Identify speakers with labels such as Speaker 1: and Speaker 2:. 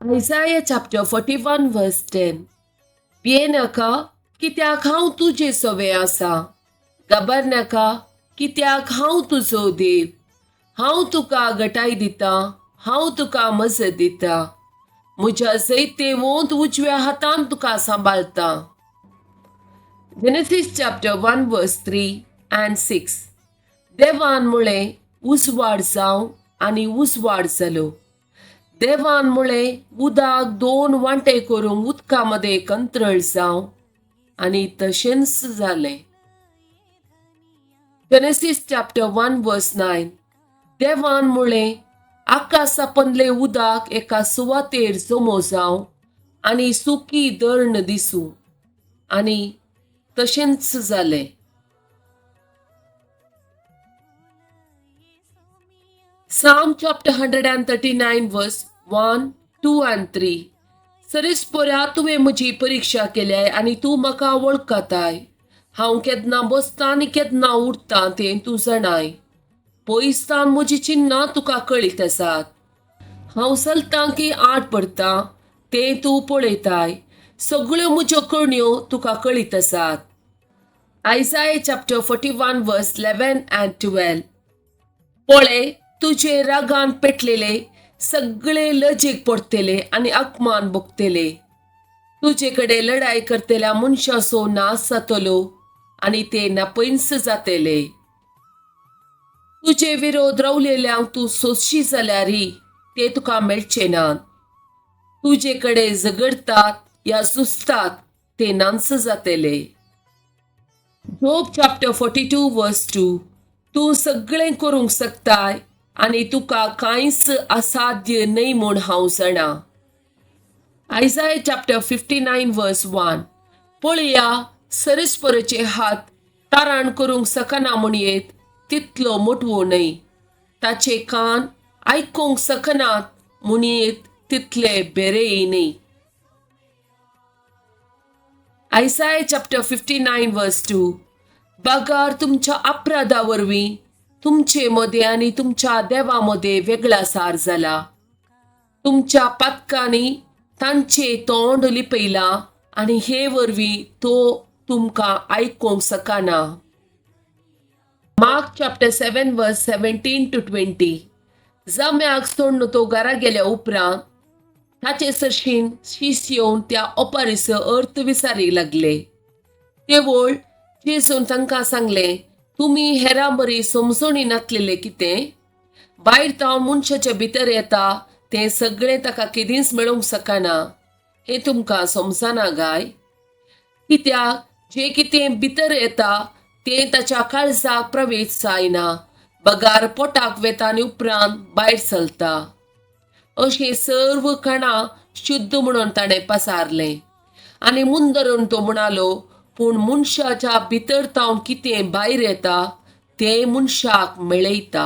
Speaker 1: Isaiah chapter 41 verse 10. भियेनाका कित्याक हांव तुजे सवे आसा. घाबरनाका कित्याक हांव तुजो देव. हांव तुका घटाय दिता, हांव तुका मजत दिता. म्हज्या जैतेवंत उजव्या हातान तुका सांबाळता. Genesis chapter 1 verse 3 and 6. देवान म्हळें उजवाड जावं आनी उजवाड जालो. देवान म्हळें उदक दोन वांटे करूंक उदका मदें कंत्रळ जावं आनी तशेंच जालें. Genesis chapter 1 verse 9. देवान म्हळें आकाशापंदलें उदक एका सुवातेर जमो जावं आनी सुकी धर्ण दिसूं आनी तशेंच जालें. Psalm chapter 139 verse 1, 2 and 3. सरीसपोऱ्या तुवें म्हजी परिक्षा केल्या आनी तूं म्हाका वळखताय. हांव केदना बसतां आनी केदना उठतां तें तूं जाणाय. पयसतान म्हजी चिन्नां तुका कळीत आसात. हांव चलतां की आट पडटां तें तूं पळयताय. सगळ्यो म्हज्यो कणयो तुका कळीत आसात. Isaiah chapter 41 verse 11 and 12. पळय, तुजे रागान पेटलेले सगळे लजेक पडतले आनी अपमान भोगतले. तुजे कडेन लढाई करतल्या मनशाचो नाश जातलो आनी ते नापैस जातले. तुजे विरोध रावलेल्यांक तूं सोदशी जाल्यारय ते तुका मेळचे नात. तुजे कडेन झगडटात या झुजतात ते नांस जातले. Job chapter 42 verse 2. तूं सगळें करूंक शकताय आनी तुका कांयच असाध्य न्हय म्हूण हांव जाणा. Isaiah chapter 59 verse 1. पळया, सरीसपोराचे हात तारण करूंक शकना म्हणयेत तितलो मोठवो न्हय. ताचे कान आयकूंक शकनात म्हणयेत तितले बरेय न्हय. Isaiah chapter 59 verse 2. बगार तुमच्या अपराधा वरवीं तुमचे मदें आनी तुमच्या देवा मदें वेगळा सार जाला. तुमच्या पातकांनी तांचे तोंड लिपयलां आनी हे वरवीं तो तुमकां आयकूंक शकना. Mark chapter 7 verse 17 to 20. जाम्याक सोडून तो घरा गेल्या उपरांत ताचे सरशीन शीश येवन त्या ओपारीचो अर्थ विचारी लागले. केवळ जेजून तांकां सांगलें, तुमी हेरां बरी समजून नासलेले कितें? भायर जावन मनशाच्या भितर येता तें सगळें ताका केदींच मेळूंक शकना हें तुमकां समजना काय? कित्याक जें कितें भितर येता तें ताच्या काळजाक प्रवेश जायना, बगार पोटाक वेता आनी उपरांत भायर सरता. अशें सर्व खाणां शुद्ध म्हणून ताणें पसारलें. आनी मुंदरून तो म्हणालो, पूण मनशाच्या भितर जावन कितें भायर येता तें मनशाक मेळयता.